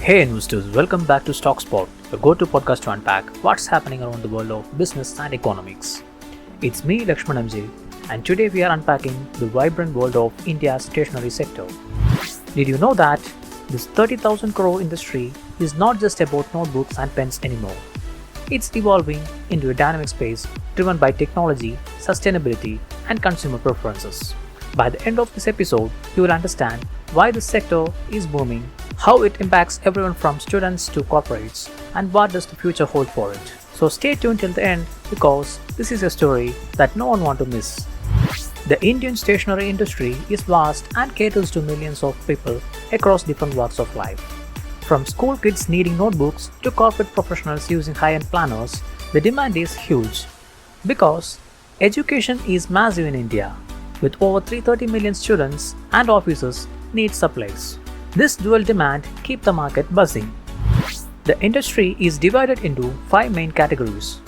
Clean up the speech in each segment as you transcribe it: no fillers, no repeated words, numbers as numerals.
Hey investors, welcome back to Stoxpot, the go-to podcast to unpack what's happening around the world of business and economics. It's me, LEKSHMANmj, and today we are unpacking the vibrant world of India's stationery sector. Did you know that this 30,000 crore industry is not just about notebooks and pens anymore? It's evolving into a dynamic space driven by technology, sustainability, and consumer preferences. By the end of this episode, you will understand why this sector is booming, how it impacts everyone from students to corporates, and what does the future hold for it. So stay tuned till the end because this is a story that no one wants to miss. The Indian stationery industry is vast and caters to millions of people across different walks of life. From school kids needing notebooks to corporate professionals using high-end planners, the demand is huge because education is massive in India, with over 330 million students and officers need supplies. This dual demand keeps the market buzzing. The industry is divided into 5 main categories: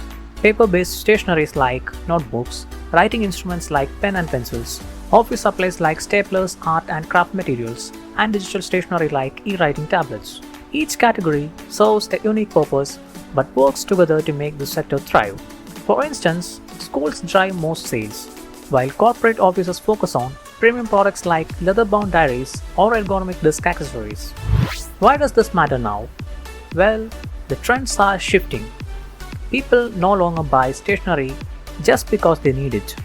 paper-based stationeries like notebooks, writing instruments like pen and pencils, office supplies like staplers, art and craft materials, and digital stationery like e-writing tablets. Each category serves a unique purpose but works together to make the sector thrive. For instance, schools drive most sales, while corporate offices focus on premium products like leather-bound diaries or ergonomic desk accessories. Why does this matter now? Well, the trends are shifting. People no longer buy stationery just because they need it.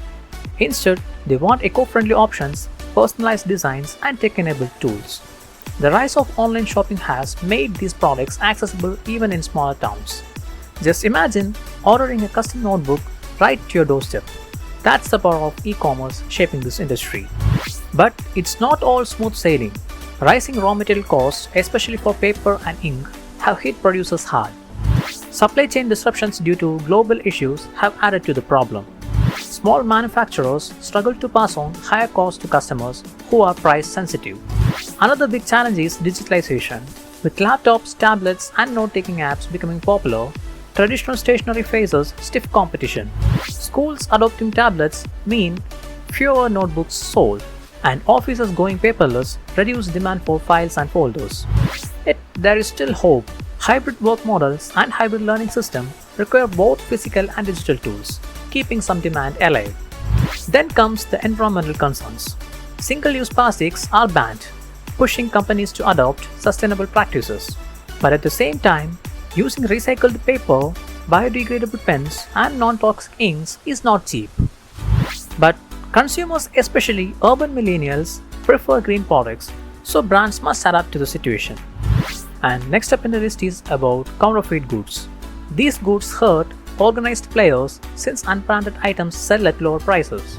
Instead, they want eco-friendly options, personalized designs, and tech-enabled tools. The rise of online shopping has made these products accessible even in smaller towns. Just imagine ordering a custom notebook right to your doorstep. That's the power of e-commerce shaping this industry. But it's not all smooth sailing. Rising raw material costs, especially for paper and ink, have hit producers hard. Supply chain disruptions due to global issues have added to the problem. Small manufacturers struggle to pass on higher costs to customers who are price sensitive. Another big challenge is digitalization. With laptops, tablets, and note-taking apps becoming popular, traditional stationery faces stiff competition. Schools adopting tablets mean fewer notebooks sold, and offices going paperless reduce demand for files and folders. Yet there is still hope. Hybrid work models and hybrid learning systems require both physical and digital tools, keeping some demand alive. Then comes the environmental concerns. Single-use plastics are banned, pushing companies to adopt sustainable practices. But at the same time, using recycled paper, biodegradable pens, and non-toxic inks is not cheap. But consumers, especially urban millennials, prefer green products, so brands must adapt to the situation. And next up in the list is about counterfeit goods. These goods hurt organized players since unbranded items sell at lower prices.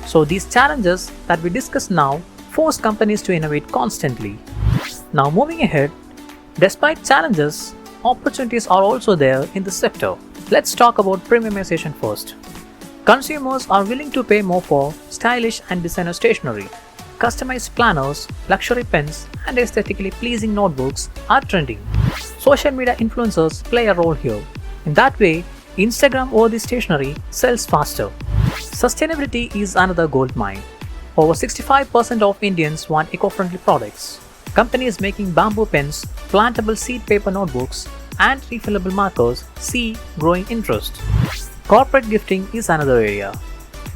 So these challenges that we discuss now force companies to innovate constantly. Now moving ahead, despite challenges, opportunities are also there in the sector. Let's talk about premiumization first. Consumers are willing to pay more for stylish and designer stationery. Customized planners, luxury pens, and aesthetically pleasing notebooks are trending. Social media influencers play a role here. In that way, Instagram-worthy stationery sells faster. Sustainability is another gold mine. Over 65% of Indians want eco-friendly products. Companies making bamboo pens, plantable seed paper notebooks, and refillable markers see growing interest. Corporate gifting is another area.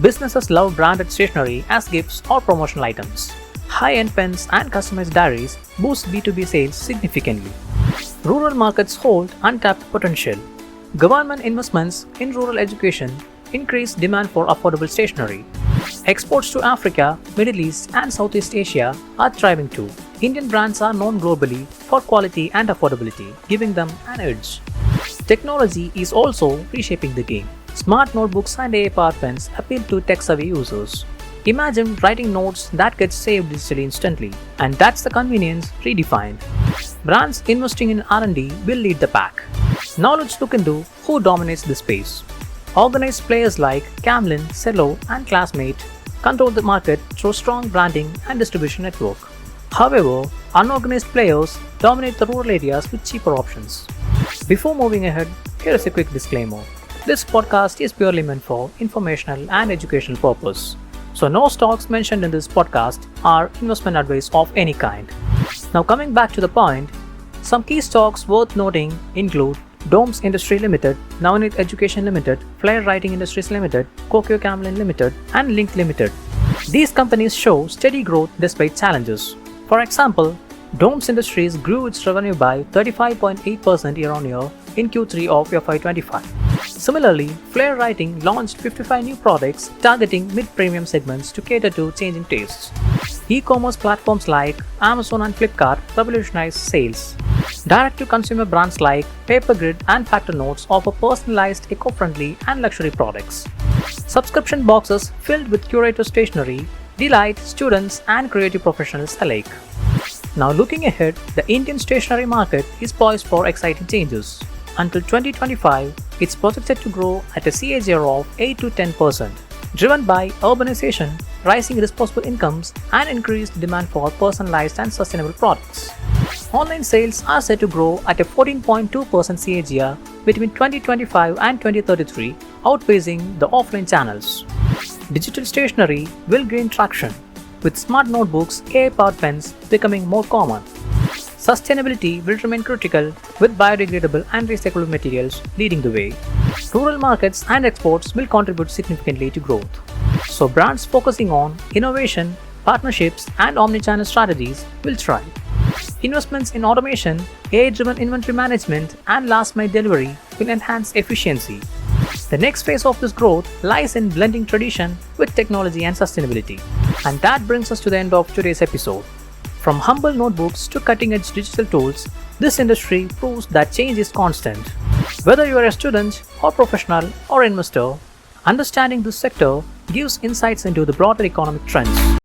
Businesses love branded stationery as gifts or promotional items. High-end pens and customized diaries boost B2B sales significantly. Rural markets hold untapped potential. Government investments in rural education increase demand for affordable stationery. Exports to Africa, Middle East, and Southeast Asia are thriving too. Indian brands are known globally for quality and affordability, giving them an edge. Technology is also reshaping the game. Smart notebooks and AI-powered pens appeal to tech-savvy users. Imagine writing notes that get saved digitally instantly, and that's the convenience redefined. Brands investing in R&D will lead the pack. Now let's look into who dominates this space. Organized players like Camlin, Cello, and Classmate control the market through strong branding and distribution network. However, unorganized players dominate the rural areas with cheaper options. Before moving ahead, here is a quick disclaimer. This podcast is purely meant for informational and educational purpose. So no stocks mentioned in this podcast are investment advice of any kind. Now coming back to the point, Some key stocks worth noting include Domes Industry Limited, Navneet Education Limited, Flair Writing Industries Limited, Kokyo Camlin Limited, and Link Limited. These companies show steady growth despite challenges. For example, Domes Industries grew its revenue by 35.8% year-on-year in Q3 of FY25. Similarly, Flair Writing launched 55 new products targeting mid-premium segments to cater to changing tastes. E-commerce platforms like Amazon and Flipkart revolutionized sales. Direct-to-consumer brands like Papergrid and Factor Notes offer personalized, eco-friendly, and luxury products. Subscription boxes filled with curator stationery delight students and creative professionals alike. Now looking ahead, the Indian stationery market is poised for exciting changes. Until 2025, it's projected to grow at a CAGR of 8 to 10%, driven by urbanization, rising disposable incomes, and increased demand for personalized and sustainable products. Online sales are set to grow at a 14.2% CAGR between 2025 and 2033, outpacing the offline channels. Digital stationery will gain traction, with smart notebooks, AI-powered pens becoming more common. Sustainability will remain critical, with biodegradable and recyclable materials leading the way. Rural markets and exports will contribute significantly to growth. So brands focusing on innovation, partnerships, and omnichannel strategies will thrive. Investments in automation, AI-driven inventory management, and last-mile delivery will enhance efficiency. The next phase of this growth lies in blending tradition with technology and sustainability. And that brings us to the end of today's episode. From humble notebooks to cutting-edge digital tools, this industry proves that change is constant. Whether you are a student or professional or investor, understanding this sector gives insights into the broader economic trends.